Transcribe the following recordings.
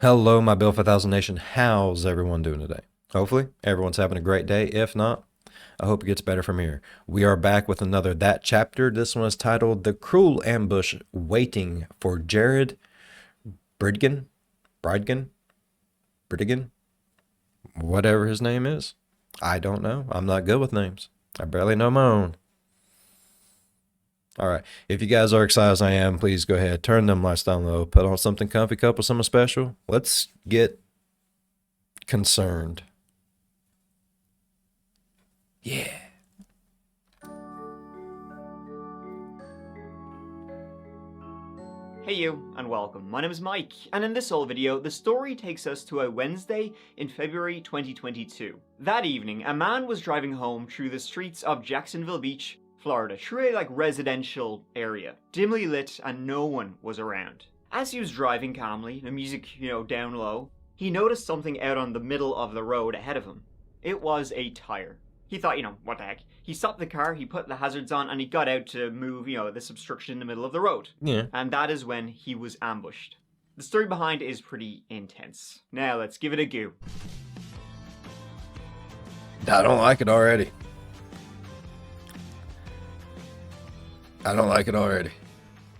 Hello, my Bill 5000 Nation. How's everyone doing today? Hopefully, everyone's having a great day. If not, I hope it gets better from here. We are back with another That chapter. This one is titled The Cruel Ambush Waiting for Jared Bridegan. Bridegan? Bridegan? Whatever his name is. I don't know. I'm not good with names. I barely know my own. All right. If you guys are excited as I am, please go ahead. Turn them lights down low. Put on something comfy, cup with something special. Let's get concerned. Yeah. Hey you, and welcome. My name is Mike, and in this old video, the story takes us to a Wednesday in February 2022. That evening, a man was driving home through the streets of Jacksonville Beach, Florida, through a residential area, dimly lit, and no one was around. As he was driving calmly, the music, down low, he noticed something out on the middle of the road ahead of him. It was a tire. He thought, what the heck. He stopped the car, he put the hazards on, and he got out to move, this obstruction in the middle of the road. Yeah. And that is when he was ambushed. The story behind is pretty intense. Now let's give it a go. I don't like it already.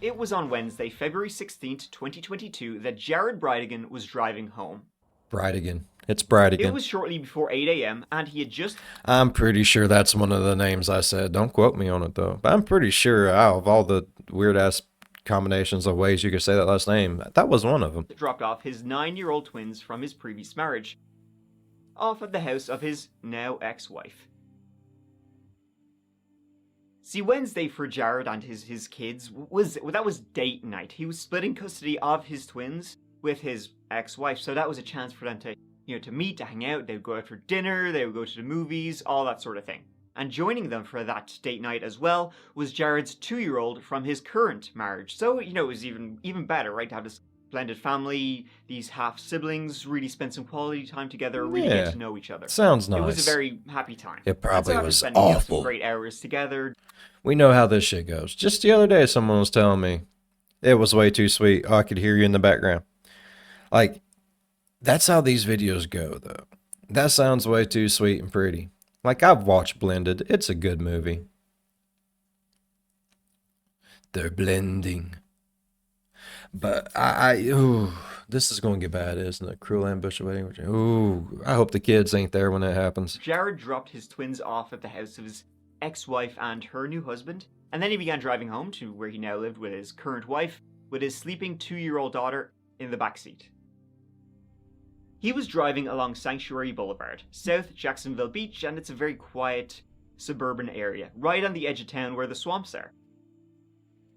It was on Wednesday, February 16th, 2022, that Jared Bridegan was driving home. Bridegan. It's Bridegan. It was shortly before 8 a.m. and he had just... I'm pretty sure that's one of the names I said. Don't quote me on it, though. But I'm pretty sure out of all the weird-ass combinations of ways you could say that last name, that was one of them. Dropped off his 9-year-old twins from his previous marriage, off at the house of his now ex-wife. See, Wednesday for Jared and his kids was date night. He was splitting custody of his twins with his ex-wife, so that was a chance for them to meet, to hang out. They would go out for dinner, they would go to the movies, all that sort of thing. And joining them for that date night as well was Jared's 2-year-old from his current marriage. So, it was even better, right, to have this blended family, these half-siblings, really spend some quality time together, really get to know each other. Sounds nice. It was a very happy time. It probably was spending, awful. Some great hours together. We know how this shit goes. Just the other day, someone was telling me it was way too sweet. Oh, I could hear you in the background. That's how these videos go, though. That sounds way too sweet and pretty. I've watched Blended. It's a good movie. They're blending. But this is going to get bad, isn't it? Cruel ambush waiting. Ooh, I hope the kids ain't there when that happens. Jared dropped his twins off at the house of his ex-wife and her new husband, and then he began driving home to where he now lived with his current wife, with his sleeping 2-year-old daughter in the backseat. He was driving along Sanctuary Boulevard, South Jacksonville Beach, and it's a very quiet suburban area, right on the edge of town where the swamps are.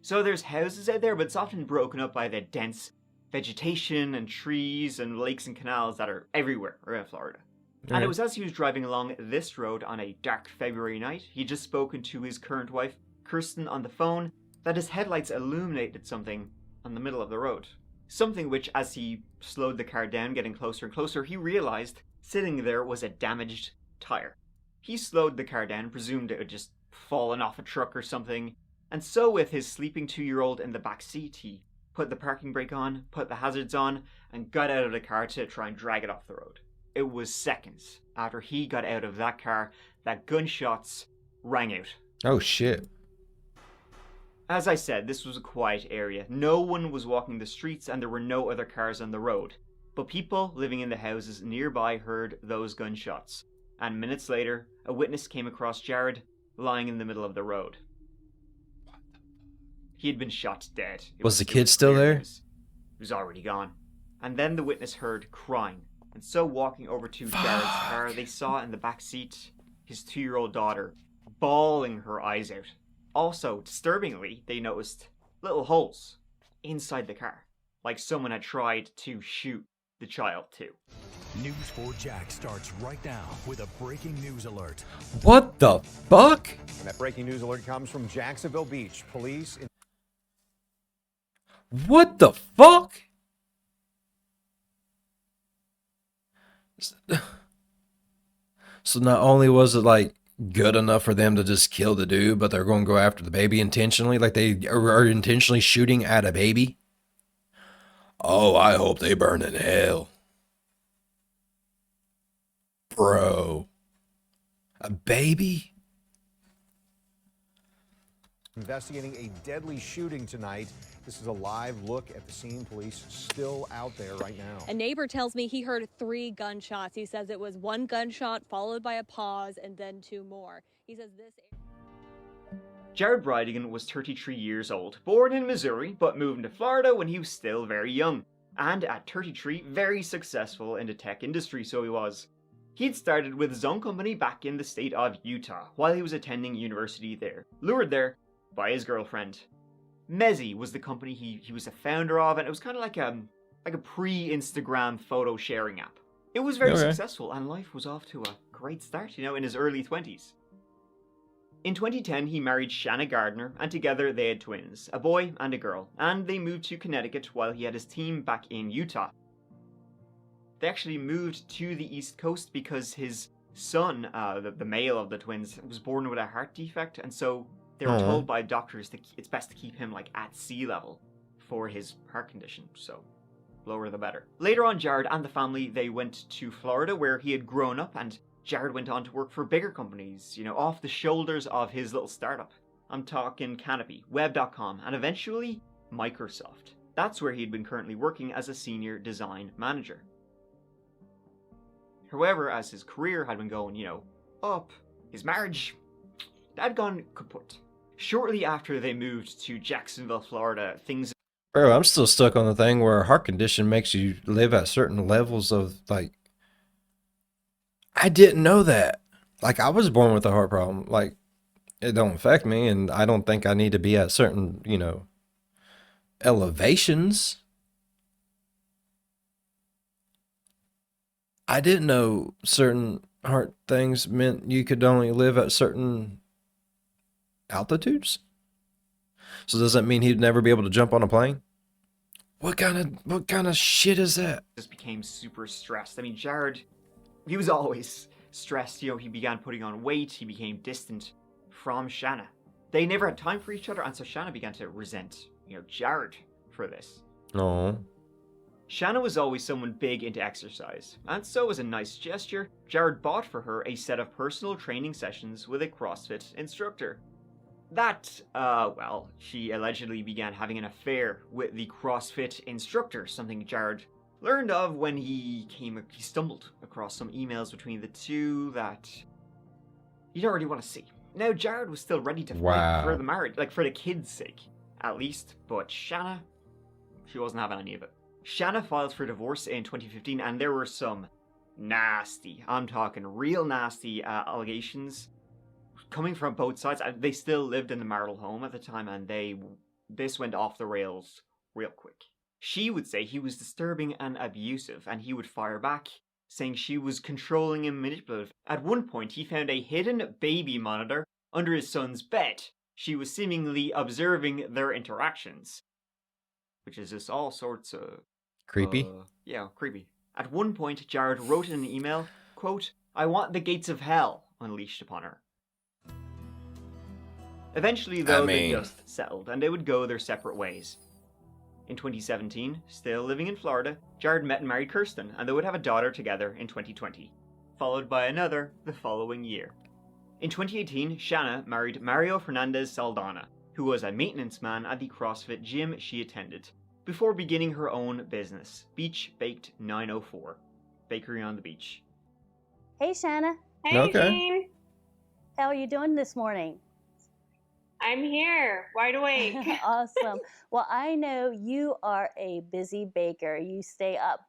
So there's houses out there, but it's often broken up by the dense vegetation and trees and lakes and canals that are everywhere around Florida. Right. And it was as he was driving along this road on a dark February night, he'd just spoken to his current wife, Kirsten, on the phone, that his headlights illuminated something on the middle of the road. Something which, as he slowed the car down, getting closer and closer, he realized sitting there was a damaged tire. He slowed the car down, presumed it had just fallen off a truck or something, and so with his sleeping 2-year-old in the back seat, he put the parking brake on, put the hazards on, and got out of the car to try and drag it off the road. It was seconds after he got out of that car that gunshots rang out. Oh, shit. As I said, this was a quiet area. No one was walking the streets and there were no other cars on the road. But people living in the houses nearby heard those gunshots. And minutes later, a witness came across Jared lying in the middle of the road. He had been shot dead. Was the kid still there? He was already gone. And then the witness heard crying. And so walking over to Jared's car, they saw in the back seat his 2-year-old daughter bawling her eyes out. Also, disturbingly, they noticed little holes inside the car, like someone had tried to shoot the child too. News 4 Jack starts right now with a breaking news alert. What the fuck? And that breaking news alert comes from Jacksonville Beach. Police... What the fuck? So not only was it good enough for them to just kill the dude, but they're going to go after the baby intentionally, they are intentionally shooting at a baby. Oh, I hope they burn in hell. Bro. A baby? Investigating a deadly shooting tonight. This is a live look at the scene. Police still out there right now. A neighbor tells me he heard 3 gunshots. He says it was 1 gunshot followed by a pause and then 2 more. He says this... Jared Bridegan was 33 years old, born in Missouri, but moved to Florida when he was still very young. And at 33, very successful in the tech industry, so he was. He'd started with his own company back in the state of Utah while he was attending university there, lured there by his girlfriend. Mezzi was the company he was a founder of, and it was kind of like a pre-Instagram photo sharing app. It was very successful, and life was off to a great start, in his early 20s. In 2010, he married Shanna Gardner, and together they had twins, a boy and a girl, and they moved to Connecticut while he had his team back in Utah. They actually moved to the East Coast because his son, the male of the twins, was born with a heart defect, and so they were told by doctors that it's best to keep him at sea level for his heart condition, so lower the better. Later on, Jared and the family, they went to Florida where he had grown up, and Jared went on to work for bigger companies, off the shoulders of his little startup. I'm talking Canopy, Web.com, and eventually Microsoft. That's where he'd been currently working as a senior design manager. However, as his career had been going, up, his marriage had gone kaput. Shortly after they moved to Jacksonville, Florida, things... Bro, I'm still stuck on the thing where a heart condition makes you live at certain levels of, I didn't know that. I was born with a heart problem. It don't affect me, and I don't think I need to be at certain, elevations. I didn't know certain heart things meant you could only live at certain altitudes. So does that mean he'd never be able to jump on a plane? What kind of shit is that? Just became super stressed. I mean, Jared, he was always stressed. He began putting on weight. He became distant from Shanna. They never had time for each other, and so Shanna began to resent, Jared for this. No. Shanna was always someone big into exercise, and so as a nice gesture, Jared bought for her a set of personal training sessions with a CrossFit instructor. She allegedly began having an affair with the CrossFit instructor, something Jared learned of when he stumbled across some emails between the two that you don't really want to see. Now, Jared was still ready to fight for the marriage, for the kids' sake, at least, but Shanna, she wasn't having any of it. Shanna filed for divorce in 2015, and there were some nasty, I'm talking real nasty allegations coming from both sides. They still lived in the marital home at the time, and this went off the rails real quick. She would say he was disturbing and abusive, and he would fire back, saying she was controlling and manipulative. At one point, he found a hidden baby monitor under his son's bed. She was seemingly observing their interactions, which is just all sorts of... Creepy? Yeah, creepy. At one point, Jared wrote in an email, quote, "I want the gates of hell unleashed upon her." Eventually, though, they just settled, and they would go their separate ways. In 2017, still living in Florida, Jared met and married Kirsten, and they would have a daughter together in 2020, followed by another the following year. In 2018, Shanna married Mario Fernandez Saldana, who was a maintenance man at the CrossFit gym she attended, before beginning her own business, Beach Baked 904, bakery on the beach. Hey, Shanna. Hey, Jean. How are you doing this morning? I'm here, wide awake. Awesome. Well, I know you are a busy baker. You stay up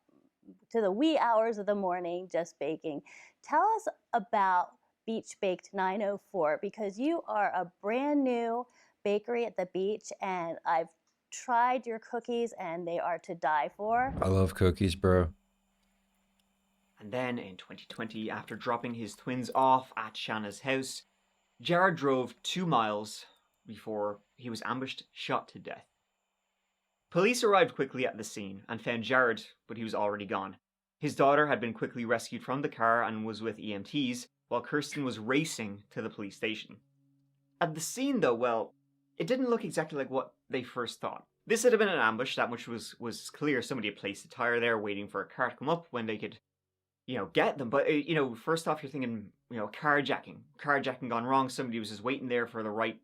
to the wee hours of the morning just baking. Tell us about Beach Baked 904, because you are a brand new bakery at the beach, and I've tried your cookies and they are to die for. I love cookies, bro. And then in 2020, after dropping his twins off at Shanna's house, Jared drove 2 miles before he was ambushed, shot to death. Police arrived quickly at the scene and found Jared, but he was already gone. His daughter had been quickly rescued from the car and was with EMTs, while Kirsten was racing to the police station. At the scene, though, well, it didn't look exactly like what they first thought. This had been an ambush, that much was clear. Somebody had placed a tire there waiting for a car to come up when they could, get them. But, first off, you're thinking, carjacking gone wrong. Somebody was just waiting there for the right,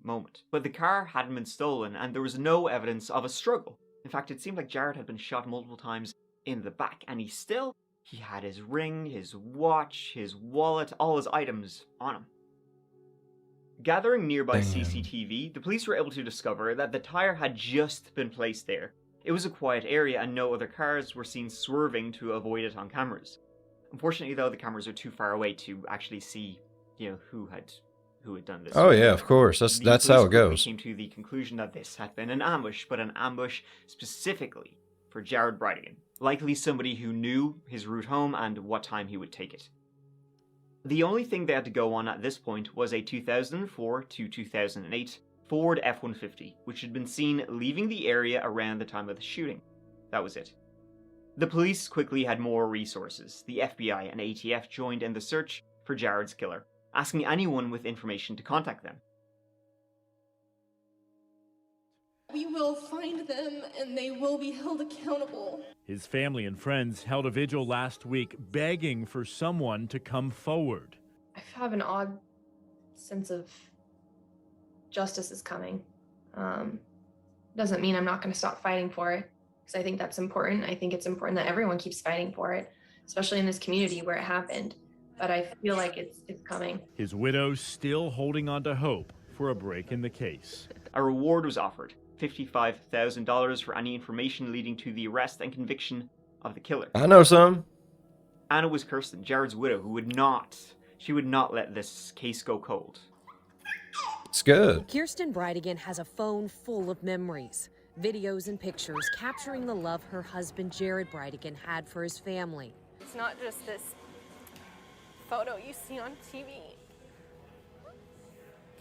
moment. But the car hadn't been stolen, and there was no evidence of a struggle. In fact, it seemed like Jared had been shot multiple times in the back, and he had his ring, his watch, his wallet, all his items on him. Gathering nearby CCTV, the police were able to discover that the tire had just been placed there. It was a quiet area and no other cars were seen swerving to avoid it on cameras. Unfortunately, though, the cameras are too far away to actually see, who had done this. Oh yeah, of course. That's how it goes. Came to the conclusion that this had been an ambush, but an ambush specifically for Jared Bridegan. Likely somebody who knew his route home and what time he would take it. The only thing they had to go on at this point was a 2004 to 2008 Ford F-150, which had been seen leaving the area around the time of the shooting. That was it. The police quickly had more resources. The FBI and ATF joined in the search for Jared's killer, asking anyone with information to contact them. We will find them and they will be held accountable. His family and friends held a vigil last week begging for someone to come forward. I have an odd sense of justice is coming. Doesn't mean I'm not going to stop fighting for it, because I think that's important. I think it's important that everyone keeps fighting for it, especially in this community where it happened. But I feel like it's coming. His widow still holding on to hope for a break in the case. A reward was offered, $55,000 for any information leading to the arrest and conviction of the killer. I know some. And it was Kirsten, Jared's widow, who would not let this case go cold. It's good. Kirsten Bridegan has a phone full of memories, videos and pictures capturing the love her husband Jared Bridegan had for his family. It's not just this photo you see on TV.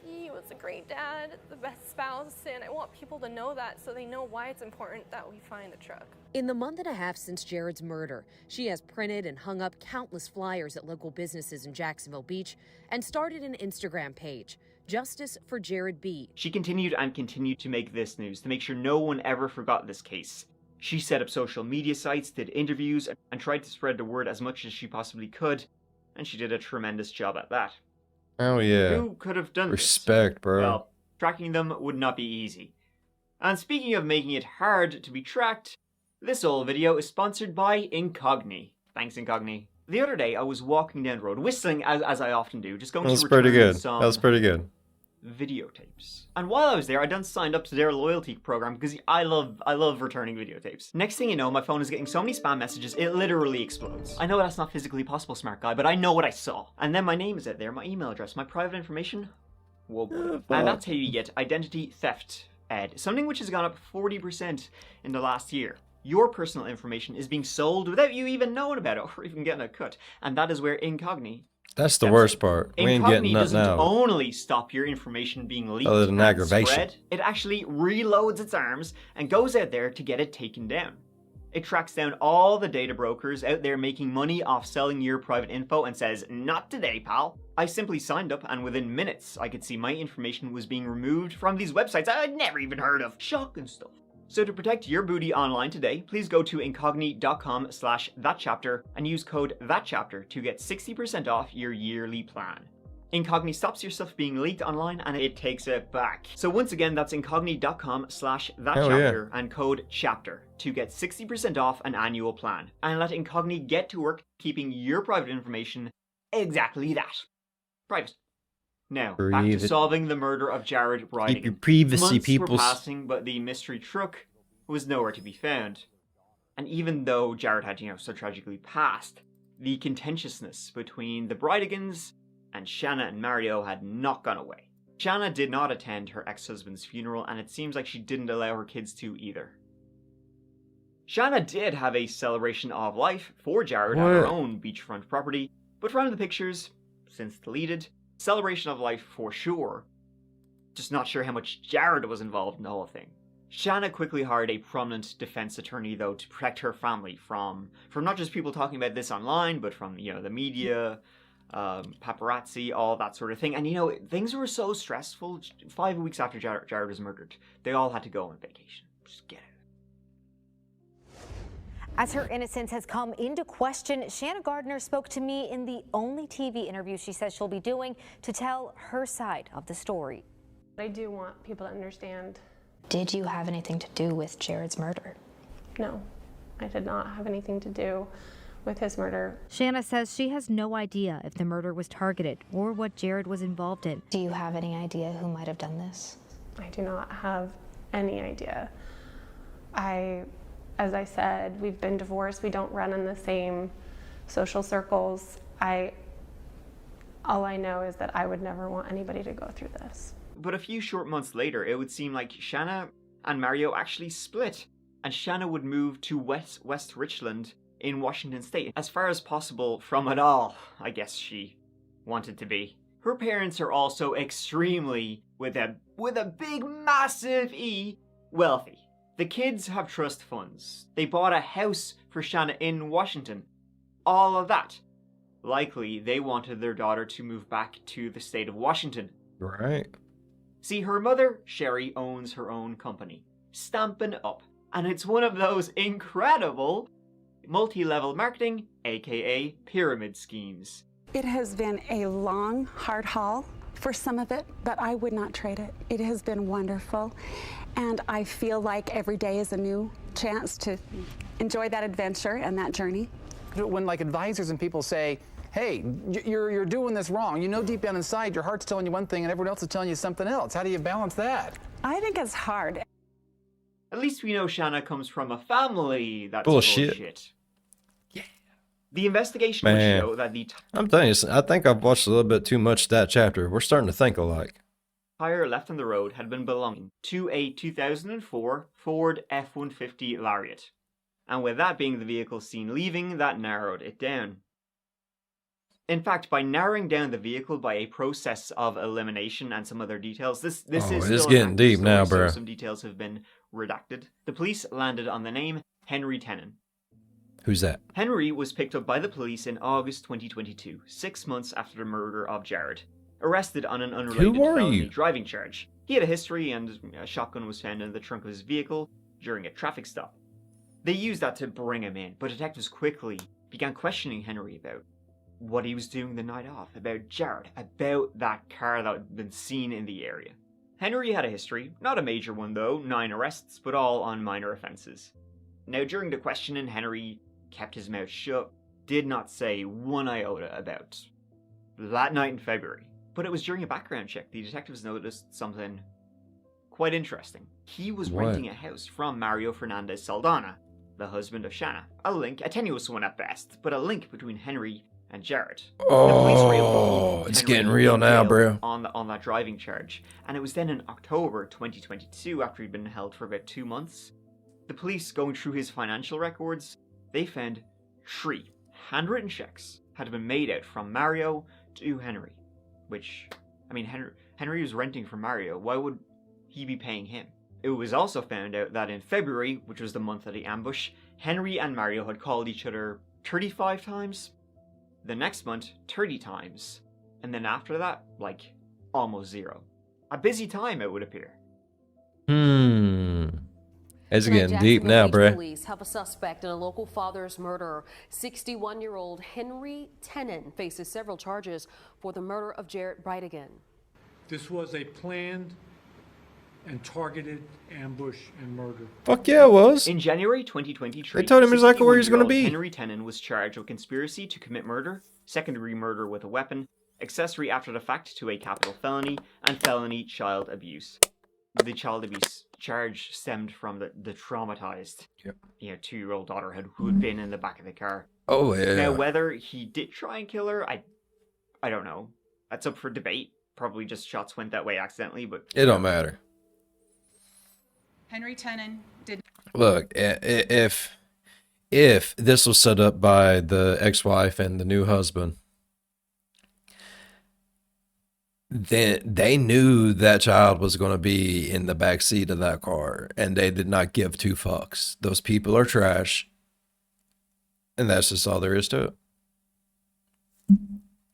He was a great dad, the best spouse, and I want people to know that so they know why it's important that we find the truck. In the month and a half since Jared's murder, she has printed and hung up countless flyers at local businesses in Jacksonville Beach and started an Instagram page, Justice for Jared B. She continued to make this news to make sure no one ever forgot this case. She set up social media sites, did interviews, and tried to spread the word as much as she possibly could, and she did a tremendous job at that. Oh yeah. Who could have done Respect, this? bro. Well, tracking them would not be easy. And speaking of making it hard to be tracked, this old video is sponsored by Incogni. Thanks, Incogni. The other day, I was walking down the road, whistling as I often do, just going to return pretty good. some That was pretty good. videotapes. And while I was there, I done signed up to their loyalty program because I love returning videotapes. Next thing you know, my phone is getting so many spam messages, it literally explodes. I know that's not physically possible, smart guy, but I know what I saw. And then my name is out there, my email address, my private information. Whoa, boy. And that's how you get identity theft, Ed. Something which has gone up 40% in the last year. Your personal information is being sold without you even knowing about it or even getting a cut. And that is where Incogni. That's the worst part. We ain't getting Incogni nothing doesn't out. only stop your information being leaked Other than and aggravation. spread, it actually reloads its arms and goes out there to get it taken down. It tracks down all the data brokers out there making money off selling your private info and says, not today, pal. I simply signed up and within minutes I could see my information was being removed from these websites I'd never even heard of. Shocking stuff. So to protect your booty online today, please go to incogni.com/thatchapter and use code thatchapter to get 60% off your yearly plan. Incogni stops your stuff being leaked online and it takes it back. So once again, that's incogni.com/thatchapter and code chapter to get 60% off an annual plan. And let Incogni get to work keeping your private information exactly that. Private. Now, back to solving the murder of Jared Bridegan. Keep your privacy, Months peoples. were passing, but the mystery truck was nowhere to be found. And even though Jared had, so tragically passed, the contentiousness between the Bridigans and Shanna and Mario had not gone away. Shanna did not attend her ex-husband's funeral, and it seems like she didn't allow her kids to either. Shanna did have a celebration of life for Jared at her own beachfront property, but from the pictures, since deleted, celebration of life for sure. Just not sure how much Jared was involved in the whole thing. Shanna quickly hired a prominent defense attorney, though, to protect her family from not just people talking about this online, but from, the media, paparazzi, all that sort of thing. And you know, things were so stressful. 5 weeks after Jared was murdered, they all had to go on vacation. Just get it. As her innocence has come into question, Shanna Gardner spoke to me in the only TV interview she says she'll be doing to tell her side of the story. I do want people to understand. Did you have anything to do with Jared's murder? No, I did not have anything to do with his murder. Shanna says she has no idea if the murder was targeted or what Jared was involved in. Do you have any idea who might have done this? I do not have any idea. As I said, we've been divorced. We don't run in the same social circles. All I know is that I would never want anybody to go through this. But a few short months later, it would seem like Shanna and Mario actually split, and Shanna would move to West Richland in Washington State, as far as possible from it all, I guess she wanted to be. Her parents are also extremely, with a big massive E, wealthy. The kids have trust funds. They bought a house for Shanna in Washington. All of that. Likely, they wanted their daughter to move back to the state of Washington. Right. See, her mother, Sherry, owns her own company, Stampin' Up. And it's one of those incredible multi-level marketing, aka pyramid schemes. It has been a long, hard haul for some of it, but I would not trade it. It has been wonderful. And I feel like every day is a new chance to enjoy that adventure and that journey. When like advisors and people say, hey, you're doing this wrong, you know deep down inside your heart's telling you one thing and everyone else is telling you something else. How do you balance that? I think it's hard. At least we know Shanna comes from a family that's bullshit. Yeah. The investigation would show that the I'm telling you, I think I've watched a little bit too much of that chapter. We're starting to think alike. tire left on the road had been belonging to a 2004 Ford F-150 Lariat. And with that being the vehicle seen leaving, that narrowed it down. In fact, by narrowing down the vehicle by a process of elimination and some other details, this is still getting an deep active now, story, bro. so some details have been redacted. The police landed on the name Henry Tenen. Who's that? Henry was picked up by the police in August 2022, 6 months after the murder of Jared. Arrested on an unrelated felony driving charge. He had a history and a shotgun was found in the trunk of his vehicle during a traffic stop. They used that to bring him in, but detectives quickly began questioning Henry about what he was doing the night off, about Jared, about that car that had been seen in the area. Henry had a history, not a major one though, 9 arrests, but all on minor offences. Now during the questioning, Henry kept his mouth shut, did not say one iota about that night in February. But it was during a background check the detectives noticed something quite interesting. He was renting a house from Mario Fernandez Saldana, the husband of Shanna. A link, a tenuous one at best, but a link between Henry and Jared. Oh, it's getting real now, bro. On that driving charge. And it was then in October 2022, after he'd been held for about 2 months, the police going through his financial records, they found 3 handwritten checks had been made out from Mario to Henry. Which, I mean, Henry was renting from Mario. Why would he be paying him? It was also found out that in February, which was the month of the ambush, Henry and Mario had called each other 35 times. The next month, 30 times. And then after that, like, almost 0. A busy time, it would appear. It's getting deep now, bruh. Police have a suspect in a local father's murder. 61-year-old Henry Tenen faces several charges for the murder of Jared Bridegan. This was a planned and targeted ambush and murder. Fuck yeah, it was. In January 2023, they told him exactly where he's going to be. Henry Tenen was charged with conspiracy to commit murder, second-degree murder with a weapon, accessory after the fact to a capital felony, and felony child abuse. The child abuse charge stemmed from the traumatized, 2-year-old daughter who had been in the back of the car. Oh yeah. Now whether he did try and kill her, I don't know. That's up for debate. Probably just shots went that way accidentally, but it don't matter. Henry Tenen did. Look, if this was set up by the ex-wife and the new husband, then they knew that child was going to be in the back seat of that car, and they did not give 2 fucks. Those people are trash, and that's just all there is to it.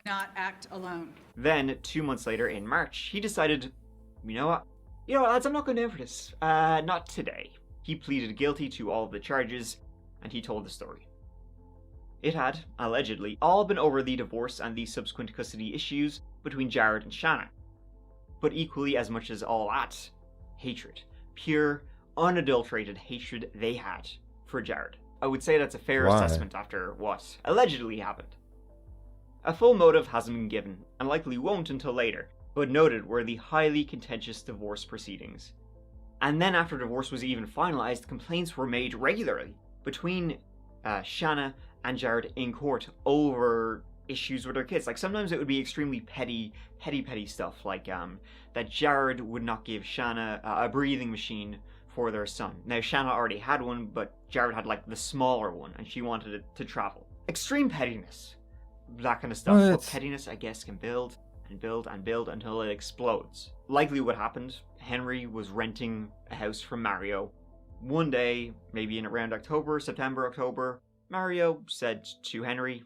not act alone. Then, 2 months later in March, he decided, you know what, lads, I'm not going in for this. Not today. He pleaded guilty to all of the charges, and he told the story. It had, allegedly, all been over the divorce and the subsequent custody issues between Jared and Shanna. But equally as much as all that, hatred. Pure, unadulterated hatred they had for Jared. I would say that's a fair assessment after what allegedly happened. A full motive hasn't been given, and likely won't until later, but noted were the highly contentious divorce proceedings. And then after divorce was even finalized, complaints were made regularly between Shanna and Jared in court over issues with their kids. Like, sometimes it would be extremely petty stuff, like that Jared would not give Shanna a breathing machine for their son. Now, Shanna already had one, but Jared had like the smaller one, and she wanted it to travel. Extreme pettiness. That kind of stuff. But pettiness, I guess, can build and build and build until it explodes. Likely what happened, Henry was renting a house from Mario. One day, maybe in around September, October, Mario said to Henry,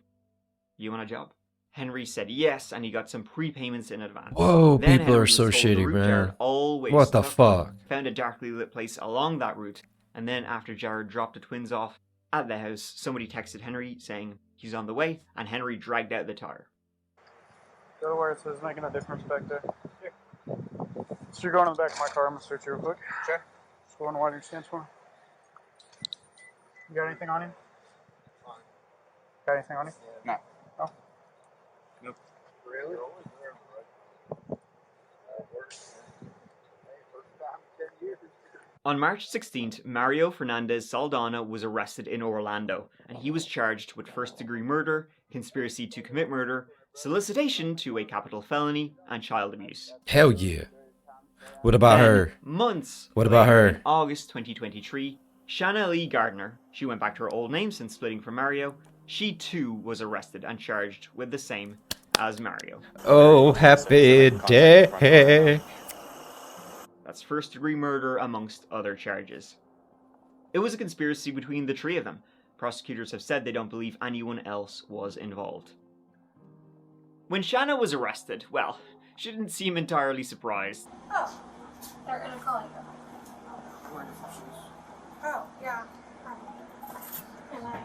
"You want a job?" Henry said yes, and he got some prepayments in advance. Whoa, then people Henry are so was told the shitty, route man. Jared always What the took, fuck? found a darkly lit place along that route, and then after Jared dropped the twins off at the house, somebody texted Henry saying he's on the way, and Henry dragged out the tire. Go to where it says making a difference back there. So you're going in the back of my car. I'm going to search you real quick. Okay. Just go on the widen your stance for me. You got anything on you? Got anything on you? No. No? Nope. Really? On March 16th, Mario Fernandez Saldana was arrested in Orlando, and he was charged with first-degree murder, conspiracy to commit murder, solicitation to a capital felony, and child abuse. Hell yeah. What about her? Months What about later, her? in August 2023, Shanna Gardner, she went back to her old name since splitting from Mario, she too was arrested and charged with the same as Mario. Oh, happy day. That's first-degree murder amongst other charges. It was a conspiracy between the three of them. Prosecutors have said they don't believe anyone else was involved. When Shanna was arrested, well, she didn't seem entirely surprised. Oh, they're gonna call you. Oh, yeah. And I...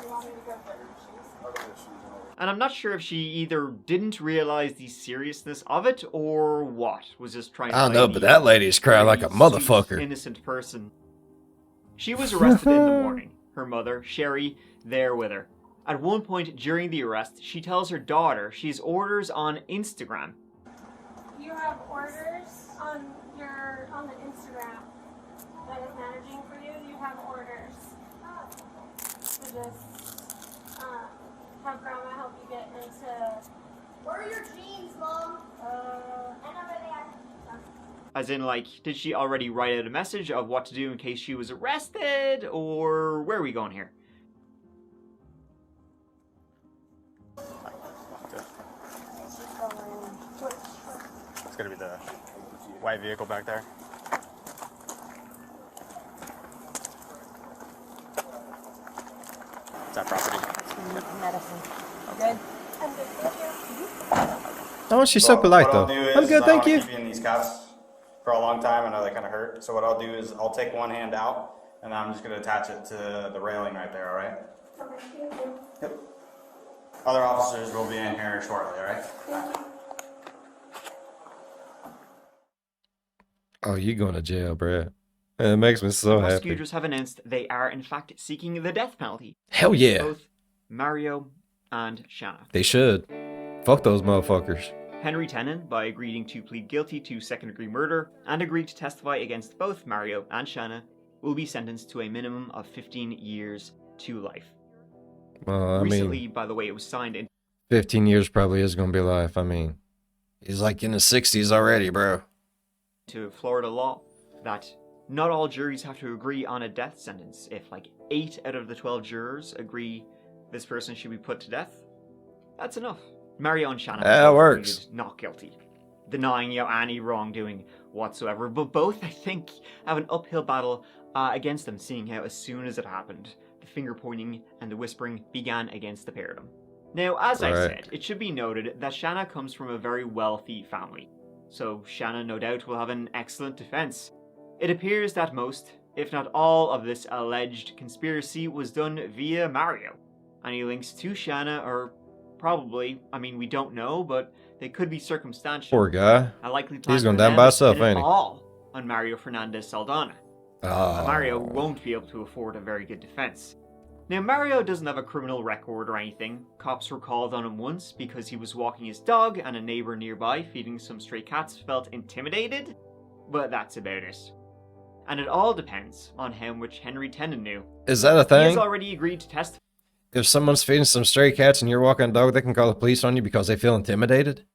You want me to go first? And I'm not sure if she either didn't realize the seriousness of it or what, was just trying to I don't play know, the but that lady's crying like a sweet, motherfucker. innocent person. She was arrested in the morning. Her mother, Sherry, there with her. At one point during the arrest, she tells her daughter she has orders on Instagram. You have orders on the Instagram that is managing for you. You have orders to just have grandma help you get into. Where are your jeans, Mom? And over there. As in, like, did she already write out a message of what to do in case she was arrested, or where are we going here? It's going to be the white vehicle back there. Is that property? Medicine. Good. I'm good, thank you. Oh, she's so polite, though. I'm good, thank you. I don't want to keep you in these cuffs for a long time. I know they kind of hurt. So what I'll do is I'll take one hand out, and I'm just going to attach it to the railing right there, all right? Okay, thank you. Yep. Other officers will be in here shortly, all right? Thank you. Oh, you going to jail, bruh. It makes me so happy. Prosecutors have announced they are in fact seeking the death penalty. Hell yeah. Both Mario and Shanna. They should. Fuck those motherfuckers. Henry Tenen, by agreeing to plead guilty to second-degree murder and agreed to testify against both Mario and Shanna, will be sentenced to a minimum of 15 years to life. Well, I Recently, mean, by the way, it was signed in 15 years probably is going to be life. I mean, he's like in his 60s already, bro. to Florida law that not all juries have to agree on a death sentence. If like 8 out of the 12 jurors agree this person should be put to death, that's enough. Mario and Shanna That both works. pleaded not guilty, denying any wrongdoing whatsoever, but both, I think, have an uphill battle against them, seeing how as soon as it happened, the the finger pointing and the whispering began against the pair of them. Now, as I Right. said, it should be noted that Shanna comes from a very wealthy family, so Shanna no doubt will have an excellent defense. It appears that most, if not all, of this alleged conspiracy was done via Mario. Any links to Shanna are probably, I mean, we don't know, but they could be circumstantial. Poor guy. A likely plan He's going for down them by is to pin himself, it ain't he? all on Mario Fernandez Saldana. Mario Oh. won't be able to afford a very good defense. Now, Mario doesn't have a criminal record or anything. Cops were called on him once because he was walking his dog and a neighbor nearby feeding some stray cats felt intimidated, but that's about it. And it all depends on how much Henry Tenen knew. Is that a He has thing? already agreed to testify. If someone's feeding some stray cats and you're walking a dog, they can call the police on you because they feel intimidated?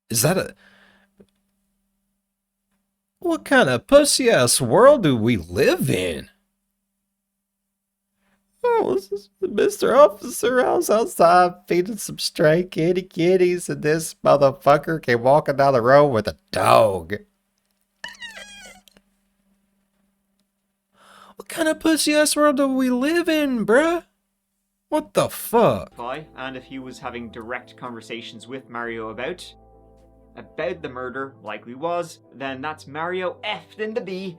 Is that a... What kind of pussy-ass world do we live in? Oh, this is Mr. Officer. I was outside feeding some stray kitties, and this motherfucker came walking down the road with a dog. What kind of pussy-ass world do we live in, bruh? What the fuck? And if he was having direct conversations with Mario about the murder, likely was, then that's Mario effed in the B,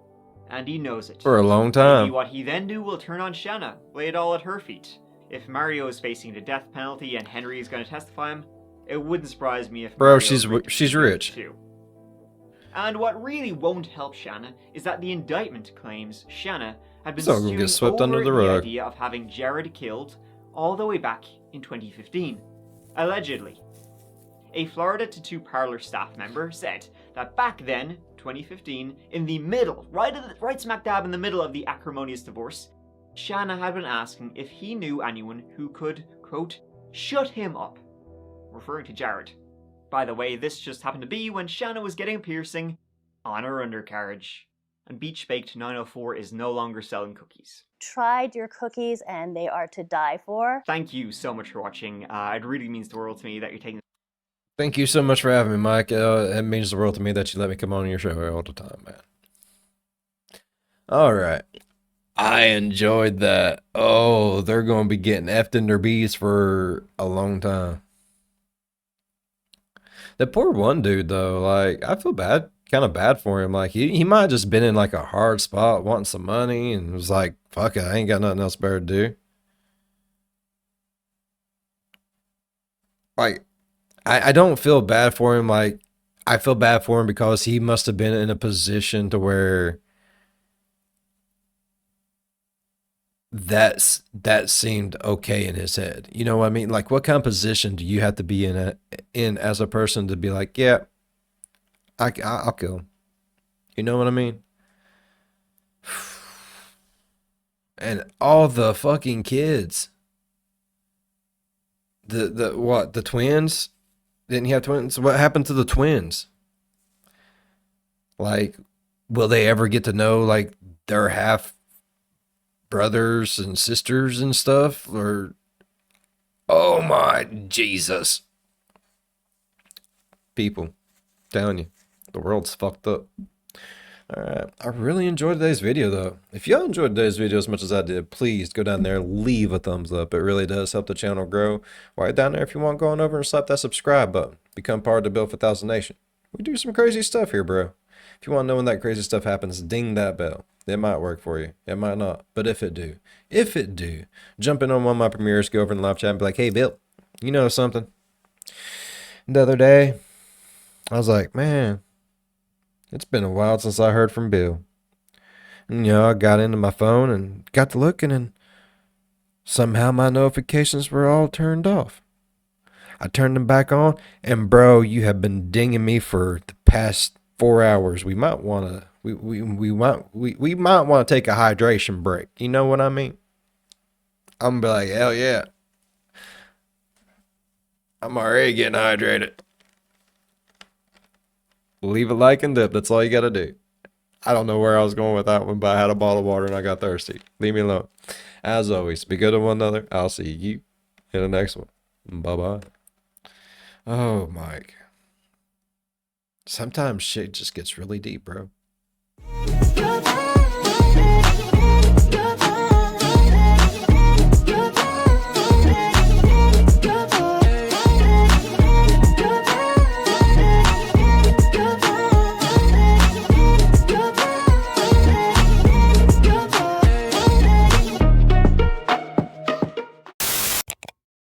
and he knows it. For a long Maybe time. what he then do will turn on Shanna, lay it all at her feet. If Mario is facing the death penalty and Henry is going to testify him, it wouldn't surprise me if Bro, Mario she's rich. too. And what really won't help Shanna is that the indictment claims Shanna had been So gonna stewing get swept under over the the rug. idea of having Jared killed all the way back in 2015. Allegedly. A Florida Tattoo Parlor staff member said that back then, 2015, in the middle, right smack dab in the middle of the acrimonious divorce, Shanna had been asking if he knew anyone who could, quote, shut him up, referring to Jared. By the way, this just happened to be when Shanna was getting a piercing on her undercarriage. And Beach Baked 904 is no longer selling cookies. Tried your cookies and they are to die for. Thank you so much for watching. It really means the world to me that you're taking. Thank you so much for having me, Mike. It means the world to me that you let me come on your show all the time, man. All right. I enjoyed that. Oh, they're going to be getting effed in their bees for a long time. The poor one dude, though, like, I feel kind of bad for him. Like, he might have just been in, like, a hard spot wanting some money and was like, fuck it, I ain't got nothing else better to do. Like, I don't feel bad for him. Like, I feel bad for him because he must have been in a position to where that seemed okay in his head. You know what I mean? Like, what kind of position do you have to be in as a person to be like, yeah, I'll kill him. You know what I mean? And all the fucking kids. The twins? Didn't he have twins? What happened to the twins? Like, will they ever get to know, like, their half brothers and sisters and stuff? Or, oh my Jesus. People, telling you, the world's fucked up. All right, I really enjoyed today's video, though. If y'all enjoyed today's video as much as I did, please go down there, leave a thumbs up. It really does help the channel grow. Right down there, if you want, go on over and slap that subscribe button. Become part of the Build for 1000 Nation. We do some crazy stuff here, bro. If you want to know when that crazy stuff happens, ding that bell. It might work for you. It might not. But if it do, jump in on one of my premieres, go over in the live chat and be like, hey, Bill, you know something? The other day, I was like, man, it's been a while since I heard from Bill. And, you know, I got into my phone and got to looking, and somehow my notifications were all turned off. I turned them back on, and bro, you have been dinging me for the past 4 hours. We might want to we might want to take a hydration break. You know what I mean? I'm gonna be like, hell yeah. I'm already getting hydrated. Leave a like and dip. That's all you got to do. I don't know where I was going with that one, but I had a bottle of water and I got thirsty. Leave me alone. As always, be good to one another. I'll see you in the next one. Bye-bye. Oh, Mike. Sometimes shit just gets really deep, bro.